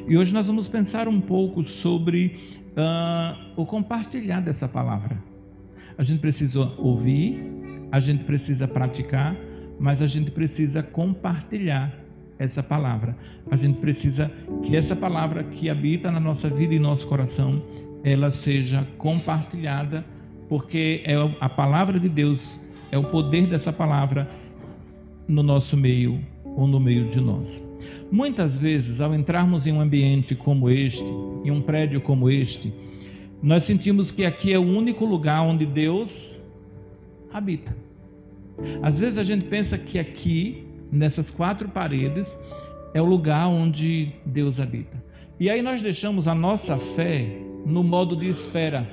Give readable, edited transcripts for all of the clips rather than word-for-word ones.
E hoje nós vamos pensar um pouco sobre o compartilhar dessa palavra. A gente precisa ouvir, a gente precisa praticar, mas a gente precisa compartilhar essa palavra. A gente precisa que essa palavra que habita na nossa vida e nosso coração, ela seja compartilhada, porque é a palavra de Deus, é o poder dessa palavra no nosso meio ou no meio de nós. Muitas vezes, ao entrarmos em um ambiente como este, em um prédio como este, nós sentimos que aqui é o único lugar onde Deus habita. Às vezes a gente pensa que aqui, nessas 4 paredes, é o lugar onde Deus habita. E aí nós deixamos a nossa fé no modo de espera.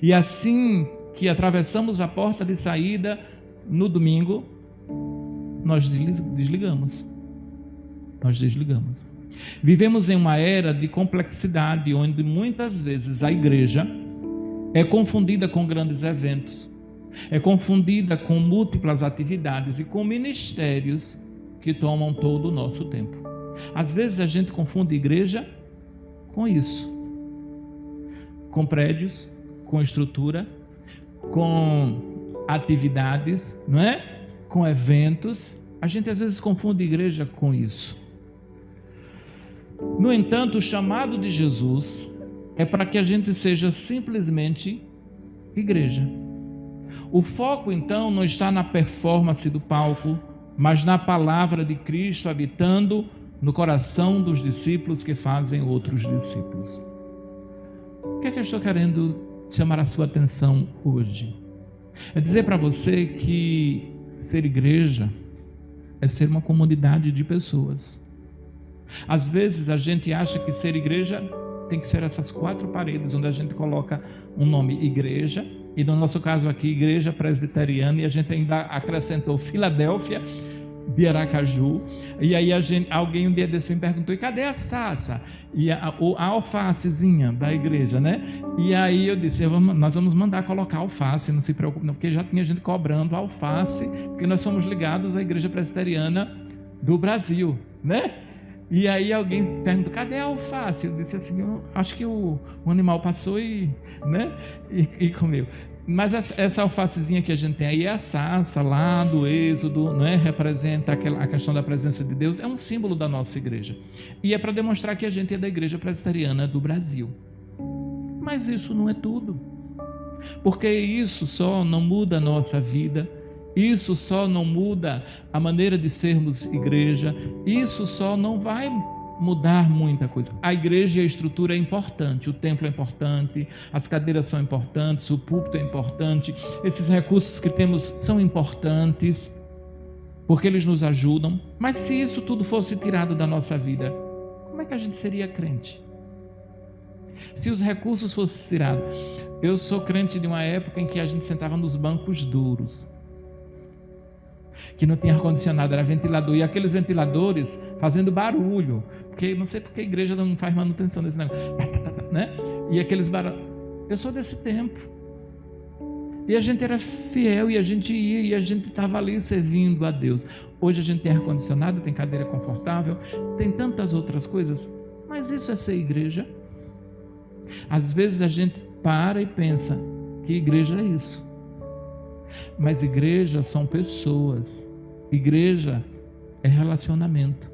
E assim que atravessamos a porta de saída no domingo, nós desligamos. Vivemos em uma era de complexidade, onde muitas vezes a igreja é confundida com grandes eventos, é confundida com múltiplas atividades e com ministérios que tomam todo o nosso tempo. Às vezes a gente confunde igreja com isso, com prédios, com estrutura, com atividades, não é? Com eventos. A gente às vezes confunde igreja com isso. No entanto, o chamado de Jesus é para que a gente seja simplesmente igreja. O foco então não está na performance do palco, mas na palavra de Cristo habitando no coração dos discípulos que fazem outros discípulos. O que é que eu estou querendo chamar a sua atenção hoje? É dizer para você que ser igreja é ser uma comunidade de pessoas. Às vezes a gente acha que ser igreja tem que ser essas 4 paredes, onde a gente coloca um nome igreja, e no nosso caso aqui, Igreja Presbiteriana, e a gente ainda acrescentou Filadélfia de Aracaju. E aí alguém um dia desse me perguntou: e cadê a Sassa? E a alfacezinha da igreja, né? E aí eu disse: nós vamos mandar colocar alface, não se preocupe não, porque já tinha gente cobrando alface, porque nós somos ligados à Igreja Presbiteriana do Brasil, né? E aí alguém perguntou: cadê a alface? Eu disse assim: eu acho que o animal passou e comeu. Mas essa alfacezinha que a gente tem aí é a sarça lá do Êxodo, não é? Representa a questão da presença de Deus, é um símbolo da nossa igreja. E é para demonstrar que a gente é da Igreja Presbiteriana do Brasil. Mas isso não é tudo. Porque isso só não muda a nossa vida, isso só não muda a maneira de sermos igreja, isso só não vai mudar muita coisa. A igreja e a estrutura é importante, o templo é importante, as cadeiras são importantes, o púlpito é importante, esses recursos que temos são importantes, porque eles nos ajudam. Mas se isso tudo fosse tirado da nossa vida, como é que a gente seria crente? Se os recursos fossem tirados. Eu sou crente de uma época em que a gente sentava nos bancos duros, que não tinha ar-condicionado, era ventilador, e aqueles ventiladores fazendo barulho, porque não sei porque a igreja não faz manutenção desse negócio, né? E aqueles barulhos. Eu sou desse tempo, e a gente era fiel, e a gente ia, e a gente estava ali servindo a Deus. Hoje a gente tem ar-condicionado, tem cadeira confortável, tem tantas outras coisas, mas isso é ser igreja? Às vezes a gente para e pensa que igreja é isso. Mas igreja são pessoas, igreja é relacionamento,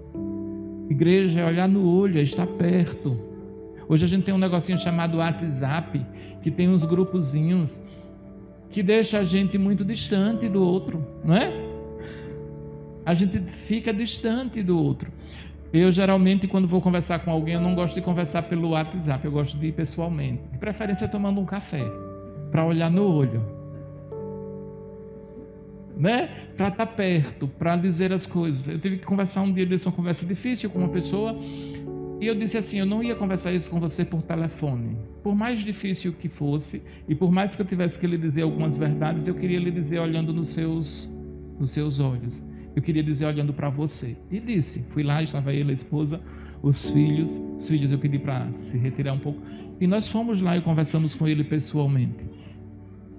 igreja é olhar no olho, é estar perto. Hoje a gente tem um negocinho chamado WhatsApp, que tem uns grupozinhos que deixa a gente muito distante do outro, não é? A gente fica distante do outro. Eu geralmente, quando vou conversar com alguém, eu não gosto de conversar pelo WhatsApp, eu gosto de ir pessoalmente, de preferência tomando um café, para olhar no olho, né? Para estar perto, para dizer as coisas. Eu tive que conversar um dia desse, uma conversa difícil com uma pessoa, e eu disse assim: eu não ia conversar isso com você por telefone, por mais difícil que fosse, e por mais que eu tivesse que lhe dizer algumas verdades, eu queria lhe dizer olhando nos seus olhos, eu queria dizer olhando para você. E disse, fui lá, estava ele, a esposa, os filhos eu pedi para se retirar um pouco, e nós fomos lá e conversamos com ele pessoalmente.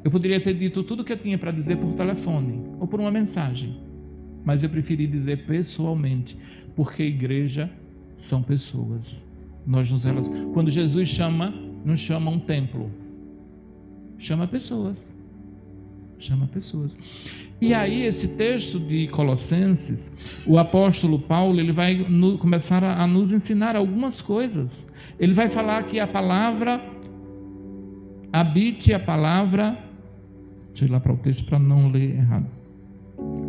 Eu poderia ter dito tudo o que eu tinha para dizer por telefone ou por uma mensagem, mas eu preferi dizer pessoalmente, porque igreja são pessoas. Nós nos relacionamos. Quando Jesus chama, não chama um templo, chama pessoas. Chama pessoas. E aí, esse texto de Colossenses, o apóstolo Paulo, ele vai começar a nos ensinar algumas coisas. Ele vai falar que a palavra, habite a palavra, deixa eu ir lá para o texto para não ler errado.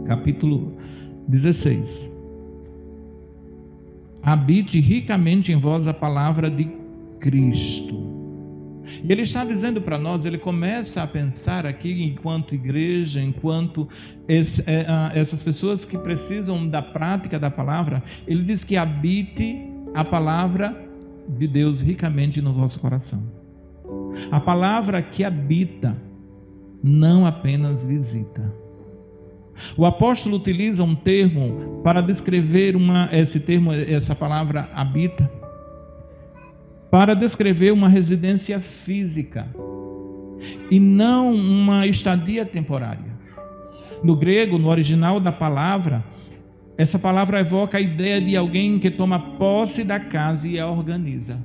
Capítulo 16. Habite ricamente em vós a palavra de Cristo. E ele está dizendo para nós, ele começa a pensar aqui enquanto igreja, enquanto essas pessoas que precisam da prática da palavra, ele diz que habite a palavra de Deus ricamente no vosso coração. A palavra que habita, não apenas visita. O apóstolo utiliza um termo para descrever essa palavra habita, para descrever uma residência física e não uma estadia temporária. No grego, no original da palavra, essa palavra evoca a ideia de alguém que toma posse da casa e a organiza.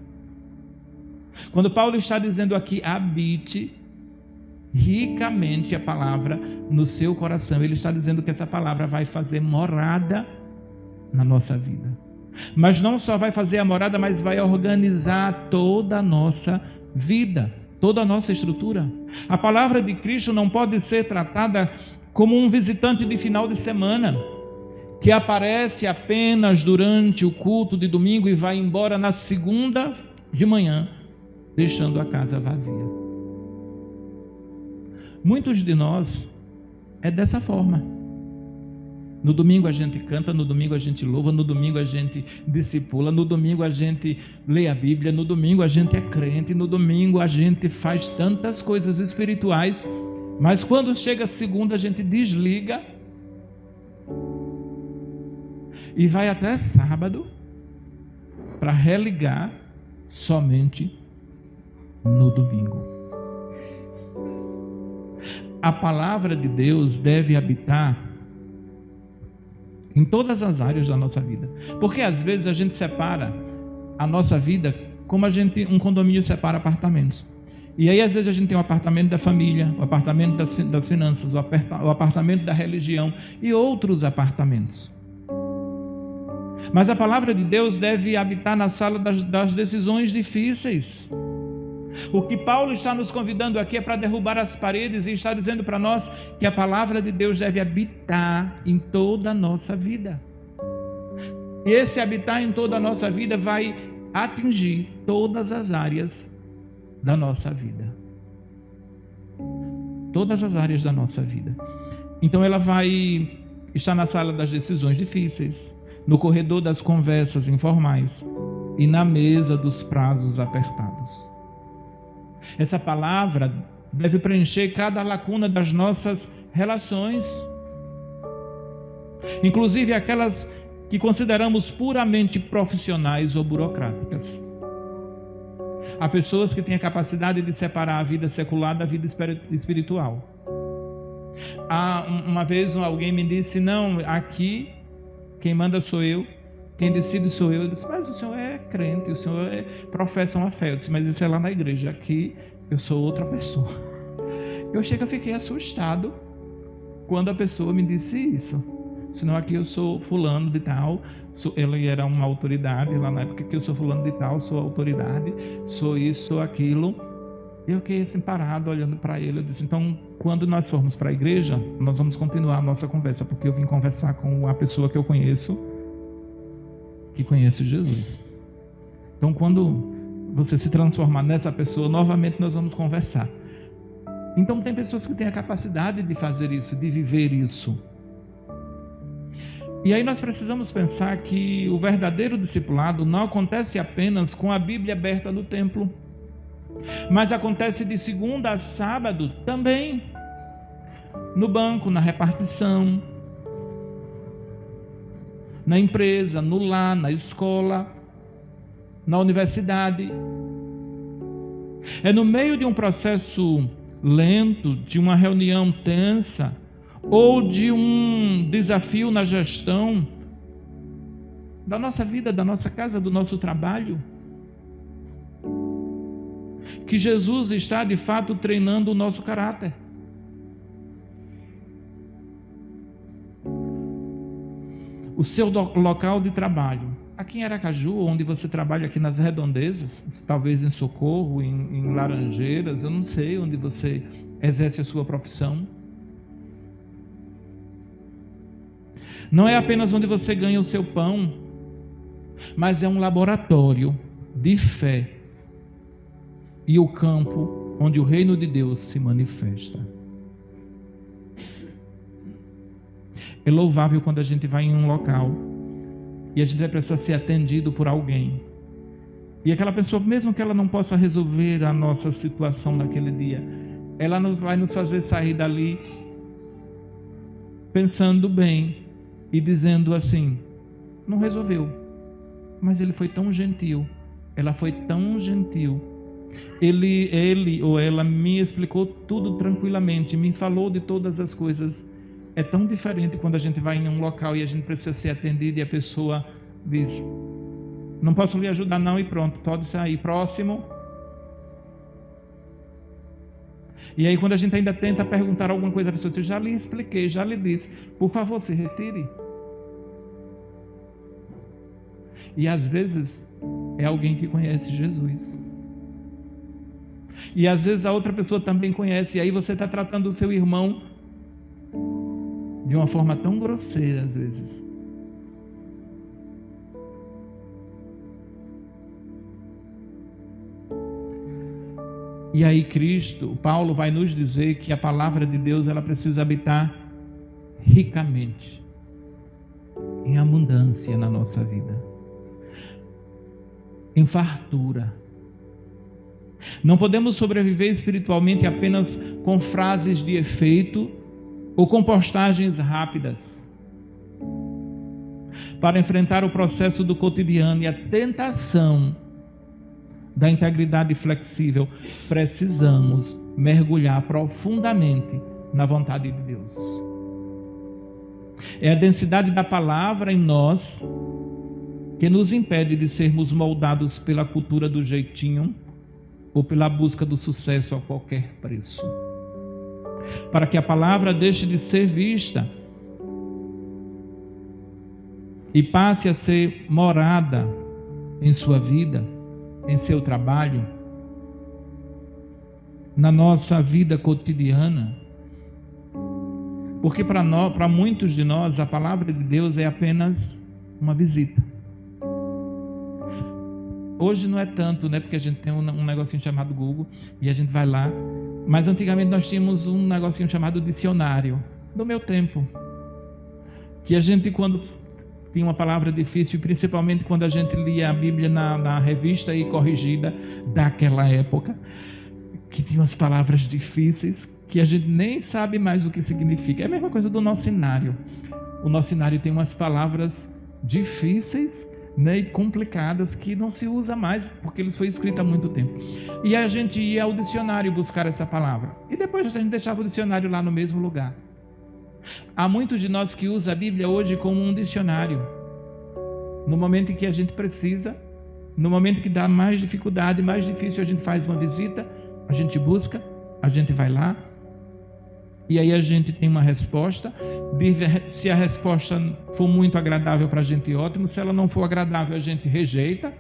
Quando Paulo está dizendo aqui, habite ricamente a palavra no seu coração, ele está dizendo que essa palavra vai fazer morada na nossa vida. Mas não só vai fazer a morada, mas vai organizar toda a nossa vida, toda a nossa estrutura. A palavra de Cristo não pode ser tratada como um visitante de final de semana, que aparece apenas durante o culto de domingo e vai embora na segunda de manhã, deixando a casa vazia. Muitos de nós é dessa forma. No domingo a gente canta, no domingo a gente louva, no domingo a gente discipula, no domingo a gente lê a Bíblia, no domingo a gente é crente, no domingo a gente faz tantas coisas espirituais, mas quando chega a segunda a gente desliga e vai até sábado para religar somente no domingo. A palavra de Deus deve habitar em todas as áreas da nossa vida, porque às vezes a gente separa a nossa vida como um condomínio separa apartamentos. E aí às vezes a gente tem o apartamento da família, o apartamento das finanças, o apartamento da religião e outros apartamentos. Mas a palavra de Deus deve habitar na sala das decisões difíceis. O que Paulo está nos convidando aqui é para derrubar as paredes e está dizendo para nós que a palavra de Deus deve habitar em toda a nossa vida. E esse habitar em toda a nossa vida vai atingir todas as áreas da nossa vida. Todas as áreas da nossa vida. Então ela vai estar na sala das decisões difíceis, no corredor das conversas informais e na mesa dos prazos apertados. Essa palavra deve preencher cada lacuna das nossas relações, inclusive aquelas que consideramos puramente profissionais ou burocráticas. Há pessoas que têm a capacidade de separar a vida secular da vida espiritual. Uma vez alguém me disse, não, aqui quem manda sou eu, quem decide sou eu. Eu disse, mas o senhor é crente, o senhor professa uma fé. Eu disse, mas isso é lá na igreja, aqui eu sou outra pessoa. Eu fiquei assustado quando a pessoa me disse isso. Senão aqui eu sou fulano de tal, ele era uma autoridade lá na época, que eu sou fulano de tal, sou autoridade, sou isso, sou aquilo. Eu fiquei assim parado olhando para ele. Eu disse, então quando nós formos para a igreja, nós vamos continuar a nossa conversa, porque eu vim conversar com a pessoa que eu conheço, que conhece Jesus. Então quando você se transformar nessa pessoa, novamente nós vamos conversar. Então tem pessoas que têm a capacidade de fazer isso, de viver isso. E aí nós precisamos pensar que o verdadeiro discipulado não acontece apenas com a Bíblia aberta no templo, mas acontece de segunda a sábado também, no banco, na repartição, na empresa, no lar, na escola, na universidade. É no meio de um processo lento, de uma reunião tensa, ou de um desafio na gestão, da nossa vida, da nossa casa, do nosso trabalho. Que Jesus está de fato treinando o nosso caráter. O seu local de trabalho, aqui em Aracaju, onde você trabalha aqui nas redondezas, talvez em Socorro, em Laranjeiras, eu não sei onde você exerce a sua profissão. Não é apenas onde você ganha o seu pão, mas é um laboratório de fé e o campo onde o reino de Deus se manifesta. É louvável quando a gente vai em um local e a gente vai precisar ser atendido por alguém. E aquela pessoa, mesmo que ela não possa resolver a nossa situação naquele dia, ela vai nos fazer sair dali pensando bem e dizendo assim: não resolveu, mas ele foi tão gentil, ela foi tão gentil. Ele ou ela me explicou tudo tranquilamente, me falou de todas as coisas. É tão diferente quando a gente vai em um local e a gente precisa ser atendido e a pessoa diz: não posso lhe ajudar não, e pronto, pode sair, próximo. E aí quando a gente ainda tenta perguntar alguma coisa à pessoa, eu já lhe expliquei, já lhe disse, por favor, se retire. E às vezes é alguém que conhece Jesus. E às vezes a outra pessoa também conhece, e aí você está tratando o seu irmão de uma forma tão grosseira às vezes. E aí Paulo vai nos dizer que a palavra de Deus, ela precisa habitar ricamente, em abundância na nossa vida, em fartura. Não podemos sobreviver espiritualmente apenas com frases de efeito ou com postagens rápidas. Para enfrentar o processo do cotidiano e a tentação da integridade flexível, precisamos mergulhar profundamente na vontade de Deus. É a densidade da palavra em nós que nos impede de sermos moldados pela cultura do jeitinho ou pela busca do sucesso a qualquer preço. Para que a palavra deixe de ser vista e passe a ser morada em sua vida, em seu trabalho, na nossa vida cotidiana. Porque para muitos de nós a palavra de Deus é apenas uma visita. Hoje não é tanto, né? Porque a gente tem um negocinho chamado Google e a gente vai lá. Mas antigamente nós tínhamos um negocinho chamado dicionário, do meu tempo. Que a gente, quando tinha uma palavra difícil, principalmente quando a gente lia a Bíblia na revista e corrigida daquela época, que tinha umas palavras difíceis que a gente nem sabe mais o que significa. É a mesma coisa do nosso cenário. O nosso cenário tem umas palavras difíceis, né, e complicadas que não se usa mais porque eles foi escrito há muito tempo. E a gente ia ao dicionário buscar essa palavra e depois a gente deixava o dicionário lá no mesmo lugar. Há muitos de nós que usam a Bíblia hoje como um dicionário. No momento em que a gente precisa, no momento que dá mais dificuldade, mais difícil, a gente faz uma visita, a gente busca, a gente vai lá e aí a gente tem uma resposta. Se a resposta for muito agradável para a gente, ótimo. Se ela não for agradável, a gente rejeita,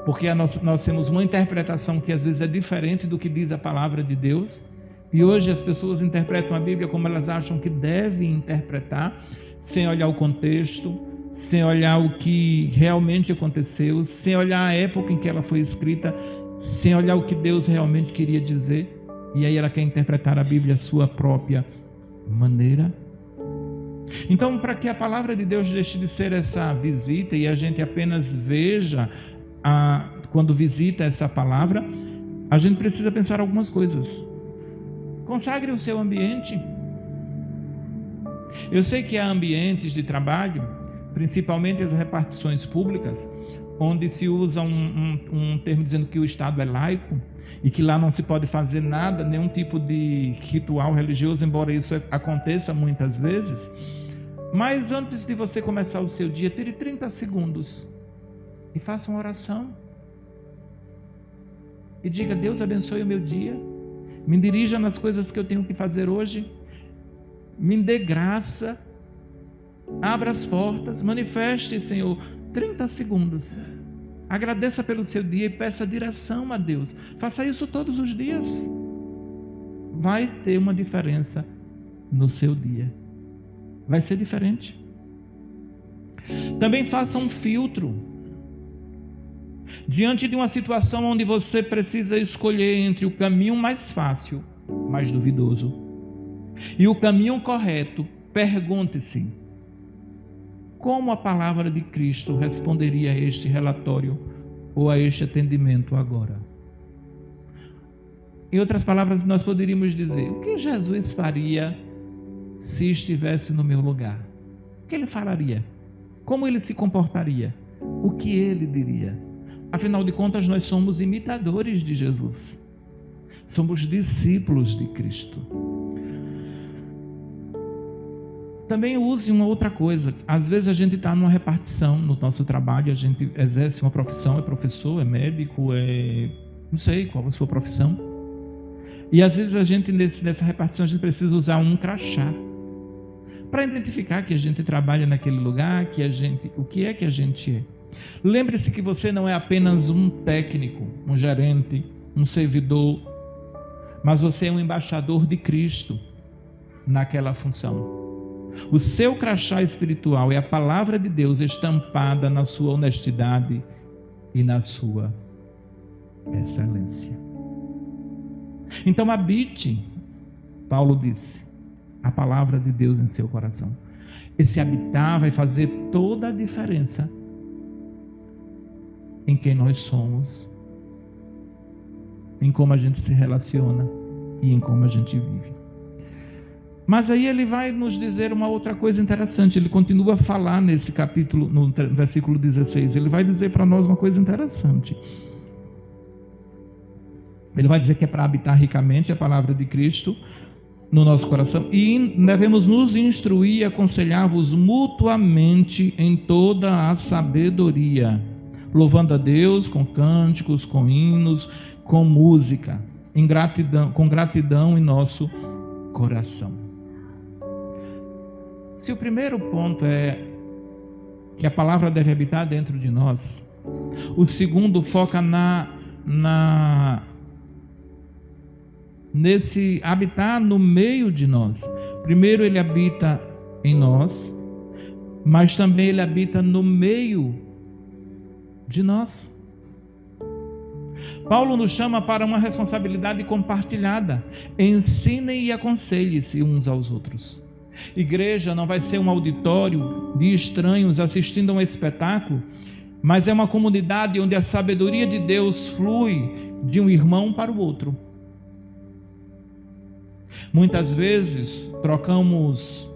porque nós temos uma interpretação que às vezes é diferente do que diz a palavra de Deus. E hoje as pessoas interpretam a Bíblia como elas acham que devem interpretar, sem olhar o contexto, sem olhar o que realmente aconteceu, sem olhar a época em que ela foi escrita, sem olhar o que Deus realmente queria dizer. E aí ela quer interpretar a Bíblia à sua própria maneira. Então, para que a palavra de Deus deixe de ser essa visita e a gente apenas veja quando visita essa palavra, a gente precisa pensar algumas coisas. Consagre o seu ambiente. Eu sei que há ambientes de trabalho, principalmente as repartições públicas, onde se usa um termo dizendo que o Estado é laico e que lá não se pode fazer nada, nenhum tipo de ritual religioso, embora isso aconteça muitas vezes. Mas antes de você começar o seu dia, tire 30 segundos e faça uma oração. E diga: Deus abençoe o meu dia, me dirija nas coisas que eu tenho que fazer hoje, me dê graça, abra as portas, manifeste, Senhor. 30 segundos. Agradeça pelo seu dia e peça direção a Deus. Faça isso todos os dias. Vai ter uma diferença no seu dia. Vai ser diferente. Também faça um filtro. Diante de uma situação onde você precisa escolher entre o caminho mais fácil, mais duvidoso, e o caminho correto, pergunte-se: como a palavra de Cristo responderia a este relatório ou a este atendimento agora? Em outras palavras, nós poderíamos dizer: o que Jesus faria se estivesse no meu lugar? O que ele falaria? Como ele se comportaria? O que ele diria? Afinal de contas, nós somos imitadores de Jesus. Somos discípulos de Cristo. Também use uma outra coisa. Às vezes a gente está numa repartição no nosso trabalho, a gente exerce uma profissão, é professor, é médico, não sei qual é a sua profissão. E às vezes a gente, nessa repartição, a gente precisa usar um crachá para identificar que a gente trabalha naquele lugar, o que é que a gente é. Lembre-se que você não é apenas um técnico, um gerente, um servidor, mas você é um embaixador de Cristo naquela função. O seu crachá espiritual é a palavra de Deus estampada na sua honestidade e na sua excelência. Então habite, Paulo disse, a palavra de Deus em seu coração. Esse habitar vai fazer toda a diferença em quem nós somos, em como a gente se relaciona e em como a gente vive. Mas aí ele vai nos dizer uma outra coisa interessante. Ele continua a falar nesse capítulo, no versículo 16. Ele vai dizer para nós uma coisa interessante. Ele vai dizer que é para habitar ricamente a palavra de Cristo no nosso coração. E devemos nos instruir e aconselhar-vos mutuamente em toda a sabedoria, louvando a Deus com cânticos, com hinos, com música, com gratidão em nosso coração. Se o primeiro ponto é que a palavra deve habitar dentro de nós, o segundo foca nesse habitar no meio de nós. Primeiro ele habita em nós, mas também ele habita no meio de nós. Paulo nos chama para uma responsabilidade compartilhada. Ensinem e aconselhem-se uns aos outros. Igreja não vai ser um auditório de estranhos assistindo a um espetáculo, mas é uma comunidade onde a sabedoria de Deus flui de um irmão para o outro. Muitas vezes trocamos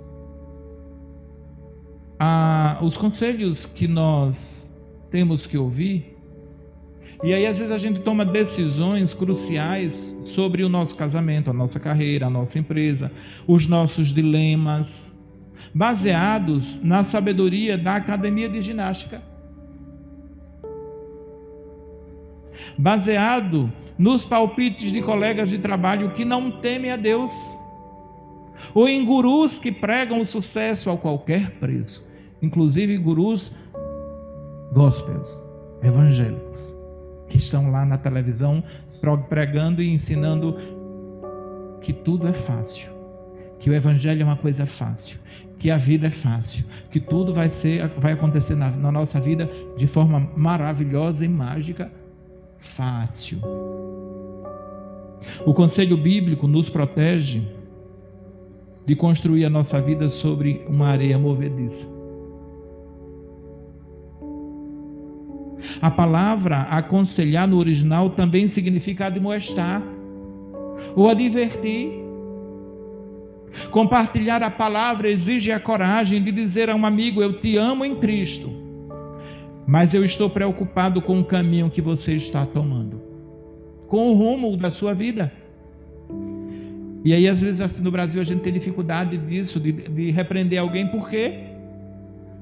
os conselhos que nós temos que ouvir, e aí às vezes a gente toma decisões cruciais sobre o nosso casamento, a nossa carreira, a nossa empresa, os nossos dilemas, baseados na sabedoria da academia de ginástica, baseado nos palpites de colegas de trabalho que não temem a Deus, ou em gurus que pregam o sucesso a qualquer preço, inclusive gurus gospels, evangélicos, que estão lá na televisão pregando e ensinando que tudo é fácil, que o evangelho é uma coisa fácil, que a vida é fácil, que tudo vai acontecer na nossa vida de forma maravilhosa e mágica, fácil. O conselho bíblico nos protege de construir a nossa vida sobre uma areia movediça. A palavra aconselhar no original também significa admoestar ou advertir. Compartilhar a palavra exige a coragem de dizer a um amigo: eu te amo em Cristo, mas eu estou preocupado com o caminho que você está tomando, com o rumo da sua vida. E aí às vezes assim, no Brasil a gente tem dificuldade disso, de repreender alguém. Por quê?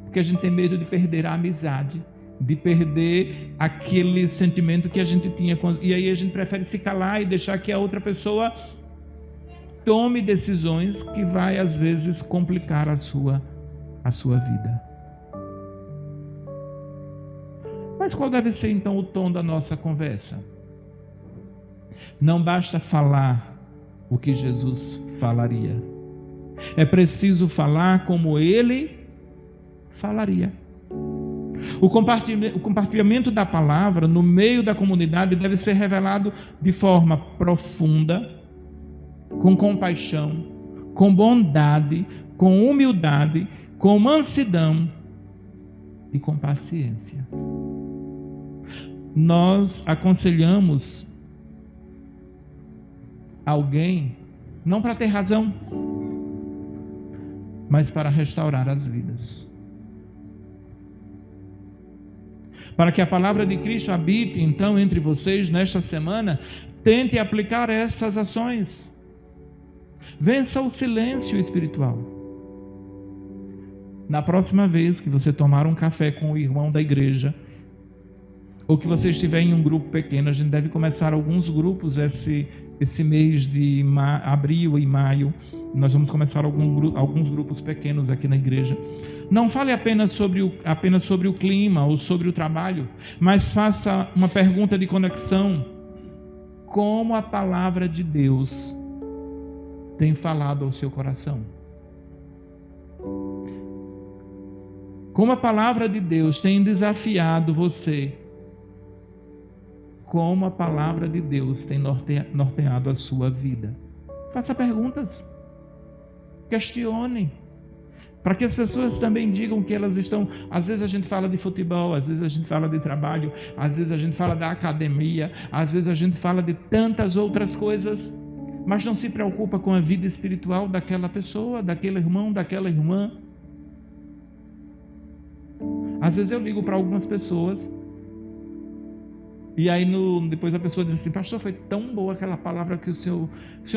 porque a gente tem medo de perder a amizade, de perder aquele sentimento que a gente tinha. E aí a gente prefere se calar e deixar que a outra pessoa tome decisões que vai, às vezes, complicar a sua vida. Mas qual deve ser, então, o tom da nossa conversa? Não basta falar o que Jesus falaria. É preciso falar como ele falaria. O compartilhamento da palavra no meio da comunidade deve ser revelado de forma profunda, com compaixão, com bondade, com humildade, com mansidão e com paciência. Nós aconselhamos alguém não para ter razão, mas para restaurar as vidas. Para que a palavra de Cristo habite então entre vocês nesta semana, tente aplicar essas ações. Vença o silêncio espiritual. Na próxima vez que você tomar um café com o irmão da igreja, ou que você estiver em um grupo pequeno, a gente deve começar alguns grupos esse mês de abril e maio. Nós vamos começar alguns grupos pequenos aqui na igreja. Não fale apenas sobre o clima ou sobre o trabalho, mas faça uma pergunta de conexão. Como a palavra de Deus tem falado ao seu coração? Como a palavra de Deus tem desafiado você? Como a palavra de Deus tem norteado a sua vida? Faça perguntas. Questione. Para que as pessoas também digam que elas estão... Às vezes a gente fala de futebol, às vezes a gente fala de trabalho, às vezes a gente fala da academia, às vezes a gente fala de tantas outras coisas, mas não se preocupa com a vida espiritual daquela pessoa, daquele irmão, daquela irmã. Às vezes eu ligo para algumas pessoas e aí depois a pessoa diz assim: pastor, foi tão boa aquela palavra que o senhor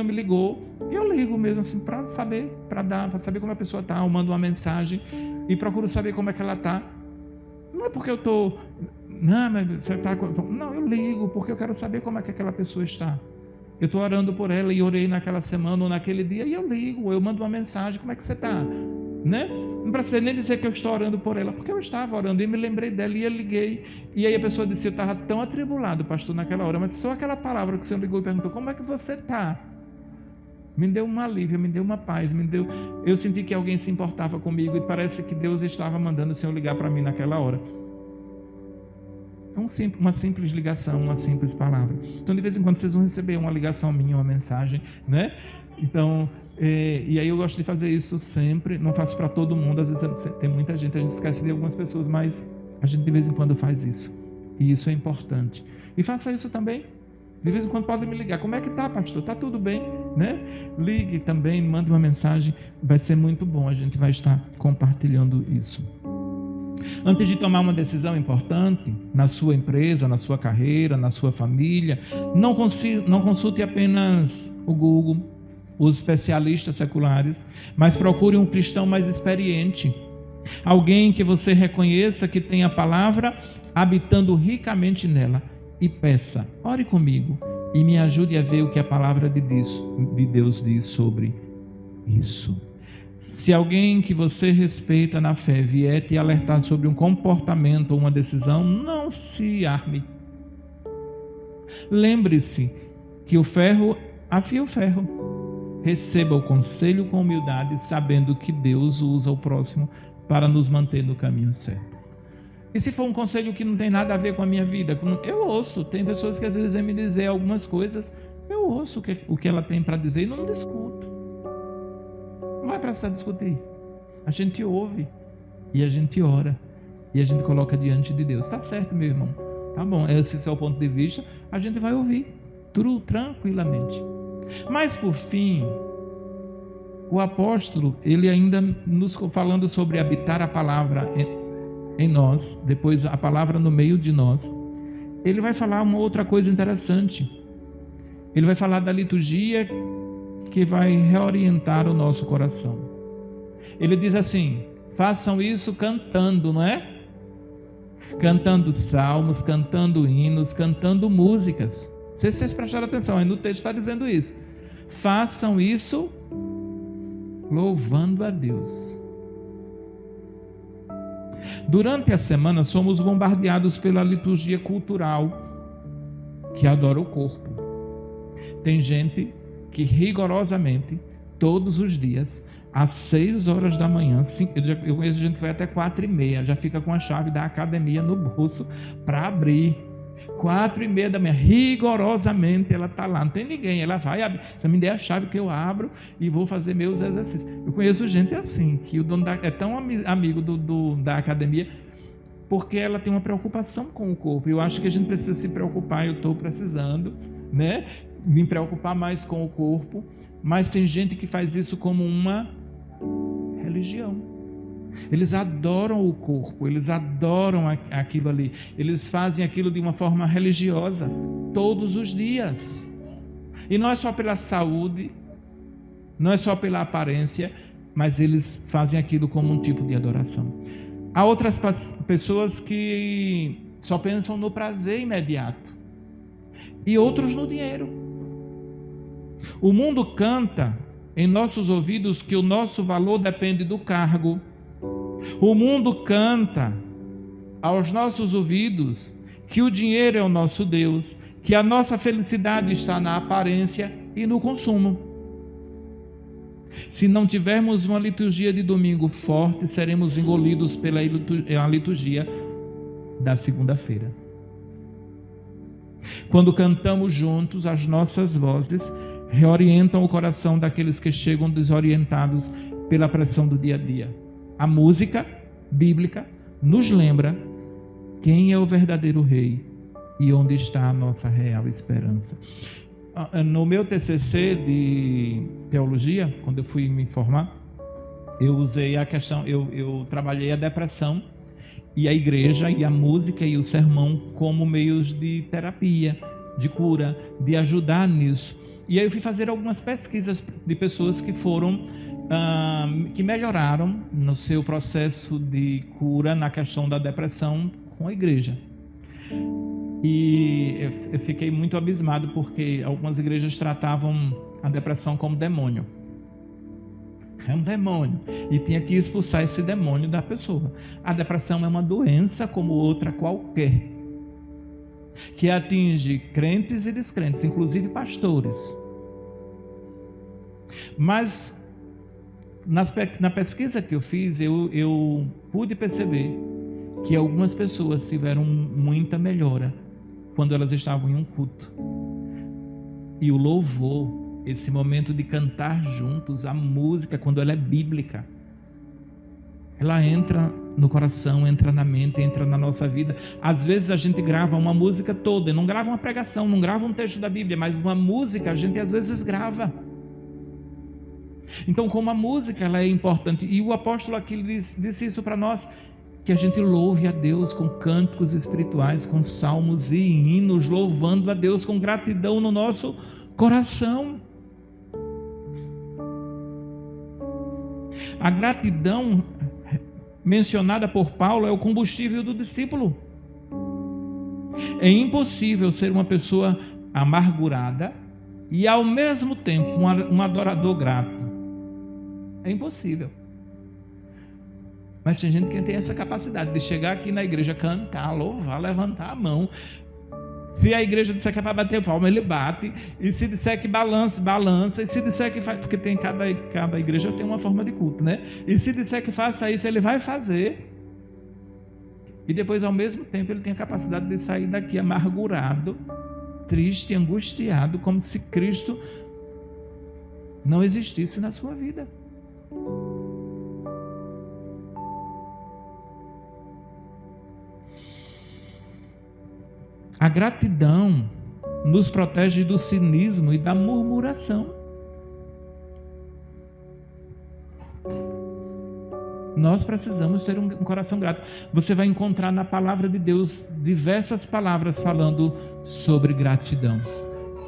me ligou. E eu ligo mesmo assim para saber, para saber como a pessoa está. Eu mando uma mensagem e procuro saber como é que ela está. Não é porque eu estou... Não, mas você está... Não, eu ligo porque eu quero saber como é que aquela pessoa está. Eu estou orando por ela e orei naquela semana ou naquele dia e eu ligo, eu mando uma mensagem: como é que você está? Né? Não precisa nem dizer que eu estou orando por ela, porque eu estava orando e me lembrei dela e eu liguei. E aí a pessoa disse: eu estava tão atribulado, pastor, naquela hora, mas só aquela palavra que o senhor ligou e perguntou: como é que você está? Me deu um alívio, me deu uma paz, eu senti que alguém se importava comigo e parece que Deus estava mandando o senhor ligar para mim naquela hora. Uma simples ligação, uma simples palavra. Então de vez em quando vocês vão receber uma ligação minha, uma mensagem, né? Então, e aí eu gosto de fazer isso sempre. Não faço para todo mundo, às vezes tem muita gente, a gente esquece de algumas pessoas, mas a gente de vez em quando faz isso, e isso é importante. E faça isso também. De vez em quando podem me ligar: como é que está, pastor? Está tudo bem, né? Ligue também, mande uma mensagem, vai ser muito bom, a gente vai estar compartilhando isso. Antes de tomar uma decisão importante na sua empresa, na sua carreira, na sua família, não consulte apenas o Google, os especialistas seculares, mas procure um cristão mais experiente, alguém que você reconheça que tem a palavra habitando ricamente nela, e peça: ore comigo e me ajude a ver o que a palavra de Deus diz sobre isso. Se alguém que você respeita na fé vier te alertar sobre um comportamento ou uma decisão, não se arme. Lembre-se que o ferro afia o ferro. Receba o conselho com humildade, sabendo que Deus usa o próximo para nos manter no caminho certo. E se for um conselho que não tem nada a ver com a minha vida, eu ouço. Tem pessoas que às vezes vêm me dizer algumas coisas, eu ouço o que ela tem para dizer e não discuto. Não vai precisar discutir. A gente ouve e a gente ora e a gente coloca diante de Deus. Está certo, meu irmão? Tá bom, esse é o ponto de vista. A gente vai ouvir tranquilamente. Mas por fim, o apóstolo, ele ainda nos falando sobre habitar a palavra em nós, depois a palavra no meio de nós, ele vai falar uma outra coisa interessante. Ele vai falar da liturgia que vai reorientar o nosso coração. Ele diz assim: façam isso cantando, não é? Cantando salmos, cantando hinos, cantando músicas. Não sei se vocês prestaram atenção, aí no texto está dizendo isso. Façam isso louvando a Deus. Durante a semana somos bombardeados pela liturgia cultural que adora o corpo. Tem gente que rigorosamente, todos os dias, às 6 horas da manhã, eu conheço gente que vai até 4h30, já fica com a chave da academia no bolso para abrir. 4h30 da manhã, rigorosamente ela está lá, não tem ninguém, ela vai abrir. Você me der a chave que eu abro e vou fazer meus exercícios. Eu conheço gente assim, que o dono é tão amigo da academia, porque ela tem uma preocupação com o corpo. Eu acho que a gente precisa se preocupar, eu estou precisando, né, me preocupar mais com o corpo, mas tem gente que faz isso como uma religião. Eles adoram o corpo, eles adoram aquilo ali, eles fazem aquilo de uma forma religiosa, todos os dias. E não é só pela saúde, não é só pela aparência, mas eles fazem aquilo como um tipo de adoração. Há outras pessoas que só pensam no prazer imediato, e outros no dinheiro. O mundo canta em nossos ouvidos que o nosso valor depende do cargo. O mundo canta aos nossos ouvidos que o dinheiro é o nosso Deus, que a nossa felicidade está na aparência e no consumo. Se não tivermos uma liturgia de domingo forte, seremos engolidos pela liturgia da segunda-feira. Quando cantamos juntos, as nossas vozes reorientam o coração daqueles que chegam desorientados pela pressão do dia a dia. A música bíblica nos lembra quem é o verdadeiro rei e onde está a nossa real esperança. No meu TCC de teologia, quando eu fui me formar, eu usei a questão, eu trabalhei a depressão e a igreja e a música e o sermão como meios de terapia, de cura, de ajudar nisso. E aí eu fui fazer algumas pesquisas de pessoas que que melhoraram no seu processo de cura na questão da depressão com a igreja. E eu fiquei muito abismado porque algumas igrejas tratavam a depressão como demônio. É um demônio. E tinha que expulsar esse demônio da pessoa. A depressão é uma doença como outra qualquer, que atinge crentes e descrentes, inclusive pastores. Mas na pesquisa que eu fiz, eu pude perceber que algumas pessoas tiveram muita melhora quando elas estavam em um culto. E o louvor, esse momento de cantar juntos, a música, quando ela é bíblica, ela entra no coração, entra na mente, entra na nossa vida. Às vezes a gente grava uma música toda, não grava uma pregação, não grava um texto da Bíblia, mas uma música a gente às vezes grava. Então, como a música ela é importante, e o apóstolo aqui disse isso para nós, que a gente louve a Deus com cânticos espirituais, com salmos e hinos, louvando a Deus com gratidão no nosso coração. A gratidão mencionada por Paulo é o combustível do discípulo. É impossível ser uma pessoa amargurada e ao mesmo tempo um adorador grato. É impossível. Mas tem gente que tem essa capacidade de chegar aqui na igreja, cantar, louvar, levantar a mão. Se a igreja disser que é para bater palma, ele bate. E se disser que balança, balança. E se disser que faz, porque tem cada igreja tem uma forma de culto, né? E se disser que faça isso, ele vai fazer. E depois, ao mesmo tempo, ele tem a capacidade de sair daqui amargurado, triste, angustiado, como se Cristo não existisse na sua vida. A gratidão nos protege do cinismo e da murmuração. Nós precisamos ter um coração grato. Você vai encontrar na palavra de Deus diversas palavras falando sobre gratidão,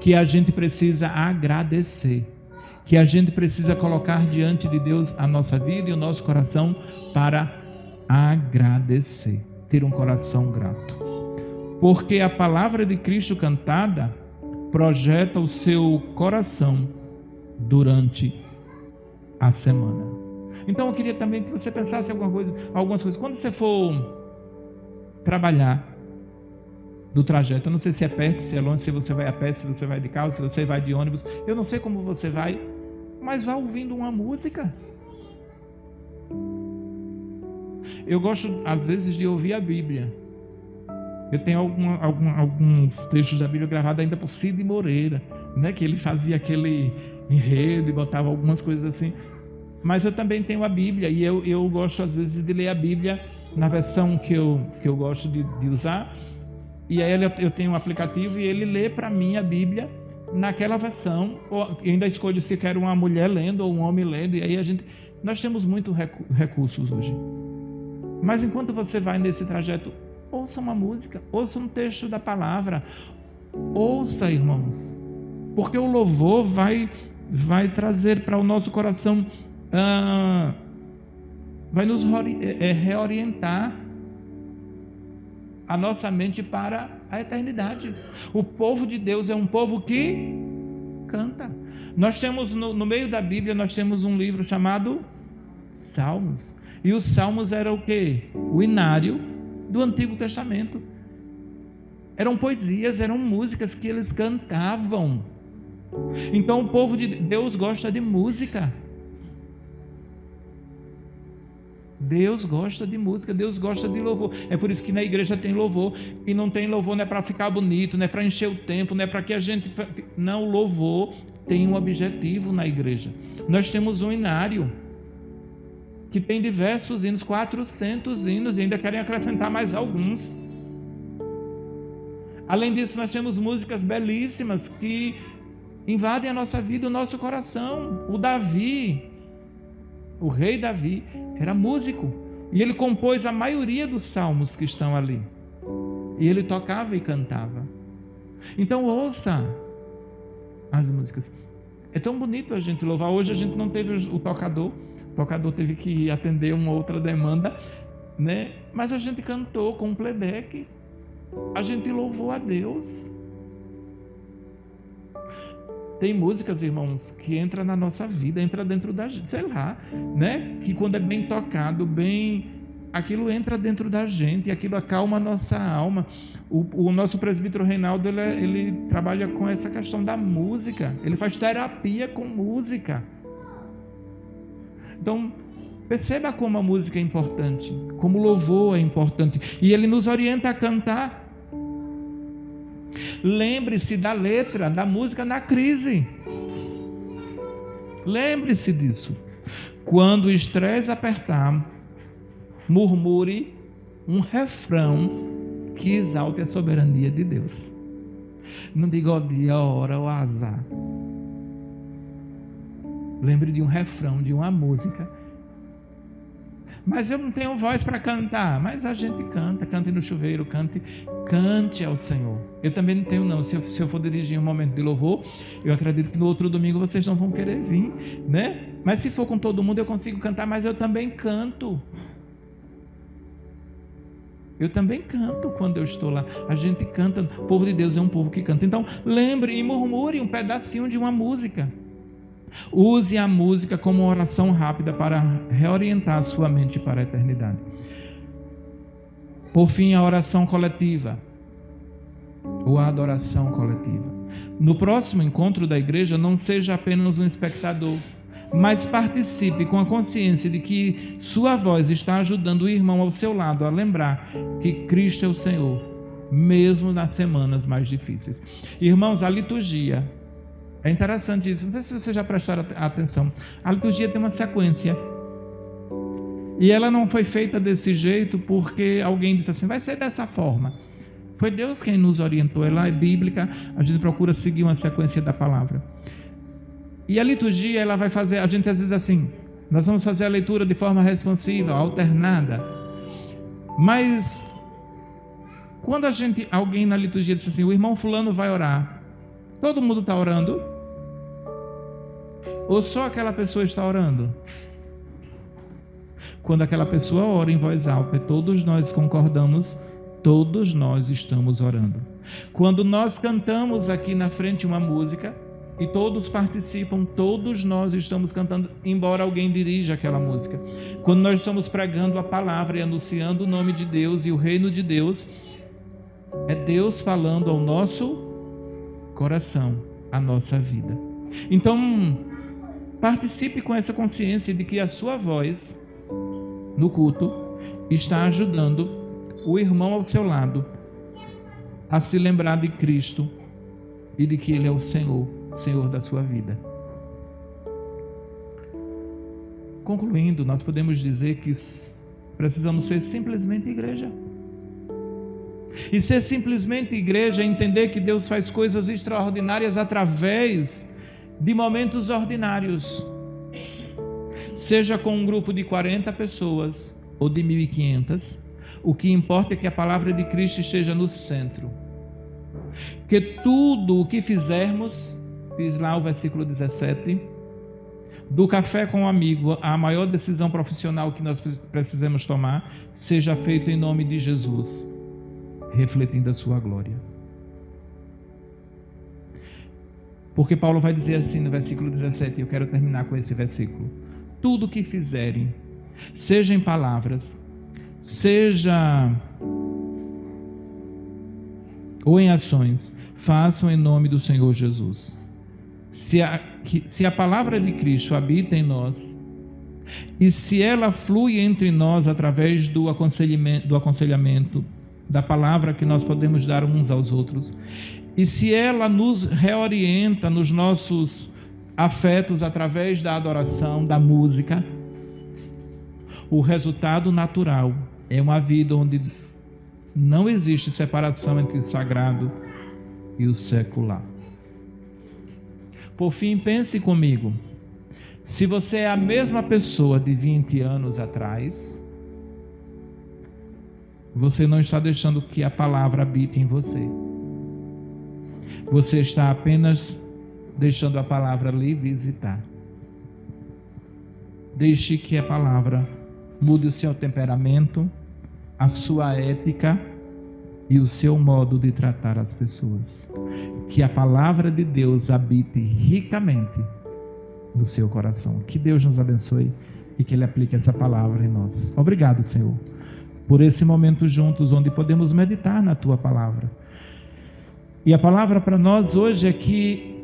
que a gente precisa agradecer, que a gente precisa colocar diante de Deus a nossa vida e o nosso coração para agradecer, ter um coração grato. Porque a palavra de Cristo cantada projeta o seu coração durante a semana. Então eu queria também que você pensasse algumas coisas. Quando você for trabalhar do trajeto, eu não sei se é perto, se é longe, se você vai a pé, se você vai de carro, se você vai de ônibus, eu não sei como você vai, mas vá ouvindo uma música. Eu gosto às vezes de ouvir a Bíblia. Eu tenho alguns trechos da Bíblia gravados ainda por Cid Moreira, né? Que ele fazia aquele enredo e botava algumas coisas assim. Mas eu também tenho a Bíblia e eu gosto às vezes de ler a Bíblia na versão que eu gosto de usar. E aí eu tenho um aplicativo e ele lê para mim a Bíblia naquela versão. Eu ainda escolho se quero uma mulher lendo ou um homem lendo. E aí nós temos muitos recursos hoje. Mas enquanto você vai nesse trajeto, ouça uma música, ouça um texto da palavra, ouça, irmãos, porque o louvor vai trazer para o nosso coração, vai nos reorientar a nossa mente para a eternidade. O povo de Deus é um povo que canta. Nós temos no meio da Bíblia, nós temos um livro chamado Salmos, e os Salmos eram o quê? O inário do Antigo Testamento. Eram poesias, eram músicas que eles cantavam. Então o povo de Deus gosta de música. Deus gosta de música, Deus gosta de louvor. É por isso que na igreja tem louvor. E não tem louvor, não é para ficar bonito, não é para encher o tempo, não é para que a gente... Não, o louvor tem um objetivo na igreja. Nós temos um inário que tem diversos hinos, 400 hinos, e ainda querem acrescentar mais alguns. Além disso, nós temos músicas belíssimas que invadem a nossa vida, o nosso coração. O Davi, o rei Davi, era músico, e ele compôs a maioria dos salmos que estão ali, e ele tocava e cantava. Então ouça as músicas. É tão bonito a gente louvar. Hoje a gente não teve o tocador teve que atender uma outra demanda, né? Mas a gente cantou com playback, a gente louvou a Deus. Tem músicas, irmãos, que entra na nossa vida, entra dentro da gente, sei lá, né? Que quando é bem tocado, aquilo entra dentro da gente, e aquilo acalma a nossa alma. O nosso presbítero Reinaldo, ele trabalha com essa questão da música, ele faz terapia com música. Então, perceba como a música é importante, como o louvor é importante, e ele nos orienta a cantar. Lembre-se da letra da música na crise. Lembre-se disso. Quando o estresse apertar, murmure um refrão que exalte a soberania de Deus. Não diga o dia, a hora, o azar. Lembre de um refrão, de uma música. Mas eu não tenho voz para cantar. Mas a gente cante no chuveiro, cante ao Senhor. Eu também não tenho não. Se eu for dirigir um momento de louvor, eu acredito que no outro domingo vocês não vão querer vir, né? Mas se for com todo mundo eu consigo cantar, mas eu também canto. Eu também canto quando eu estou lá. A gente canta, o povo de Deus é um povo que canta. Então lembre e murmure um pedacinho de uma música. Use a música como uma oração rápida para reorientar a sua mente para a eternidade. Por fim, a oração coletiva ou a adoração coletiva. No próximo encontro da igreja, não seja apenas um espectador, mas participe com a consciência de que sua voz está ajudando o irmão ao seu lado a lembrar que Cristo é o Senhor, mesmo nas semanas mais difíceis. Irmãos, a liturgia, é interessante isso, não sei se vocês já prestaram atenção, a liturgia tem uma sequência, e ela não foi feita desse jeito porque alguém disse assim, vai ser dessa forma. Foi Deus quem nos orientou, ela é bíblica, a gente procura seguir uma sequência da palavra. E a liturgia, ela vai fazer, a gente às vezes assim, nós vamos fazer a leitura de forma responsiva, alternada, mas quando alguém na liturgia diz assim, o irmão fulano vai orar, todo mundo está orando? Ou só aquela pessoa está orando? Quando aquela pessoa ora em voz alta, todos nós concordamos, todos nós estamos orando. Quando nós cantamos aqui na frente uma música e todos participam, todos nós estamos cantando, embora alguém dirija aquela música. Quando nós estamos pregando a palavra e anunciando o nome de Deus e o reino de Deus, é Deus falando ao nosso coração, à nossa vida. Então, participe com essa consciência de que a sua voz no culto está ajudando o irmão ao seu lado a se lembrar de Cristo e de que Ele é o Senhor da sua vida. Concluindo, nós podemos dizer que precisamos ser simplesmente igreja. E ser simplesmente igreja é entender que Deus faz coisas extraordinárias através de momentos ordinários. Seja com um grupo de 40 pessoas ou de 1.500, o que importa é que a palavra de Cristo esteja no centro. Que tudo o que fizermos, diz lá o versículo 17, do café com o amigo, a maior decisão profissional que nós precisamos tomar, seja feito em nome de Jesus, refletindo a sua glória. Porque Paulo vai dizer assim no versículo 17, eu quero terminar com esse versículo: tudo que fizerem, seja em palavras, seja ou em ações, façam em nome do Senhor Jesus. Se a palavra de Cristo habita em nós, e se ela flui entre nós através do aconselhamento, da palavra que nós podemos dar uns aos outros, e se ela nos reorienta nos nossos afetos através da adoração, da música, o resultado natural é uma vida onde não existe separação entre o sagrado e o secular. Por fim, pense comigo: se você é a mesma pessoa de 20 anos atrás, você não está deixando que a palavra habite em você. Você está apenas deixando a palavra lhe visitar. Deixe que a palavra mude o seu temperamento, a sua ética e o seu modo de tratar as pessoas. Que a palavra de Deus habite ricamente no seu coração. Que Deus nos abençoe e que Ele aplique essa palavra em nós. Obrigado, Senhor, por esse momento juntos onde podemos meditar na Tua palavra. E a palavra para nós hoje é que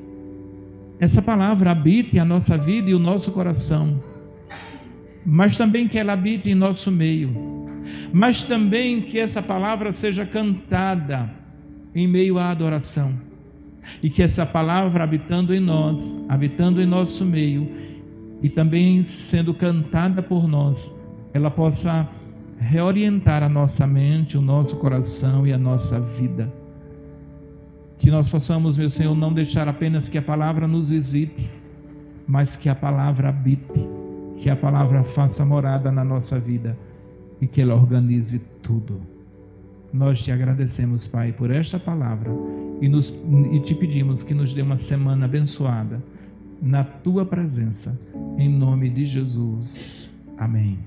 essa palavra habite a nossa vida e o nosso coração, mas também que ela habite em nosso meio, mas também que essa palavra seja cantada em meio à adoração, e que essa palavra habitando em nós, habitando em nosso meio, e também sendo cantada por nós, ela possa reorientar a nossa mente, o nosso coração e a nossa vida. Que nós possamos, meu Senhor, não deixar apenas que a palavra nos visite, mas que a palavra habite, que a palavra faça morada na nossa vida e que ela organize tudo. Nós te agradecemos, Pai, por esta palavra e te pedimos que nos dê uma semana abençoada na Tua presença, em nome de Jesus. Amém.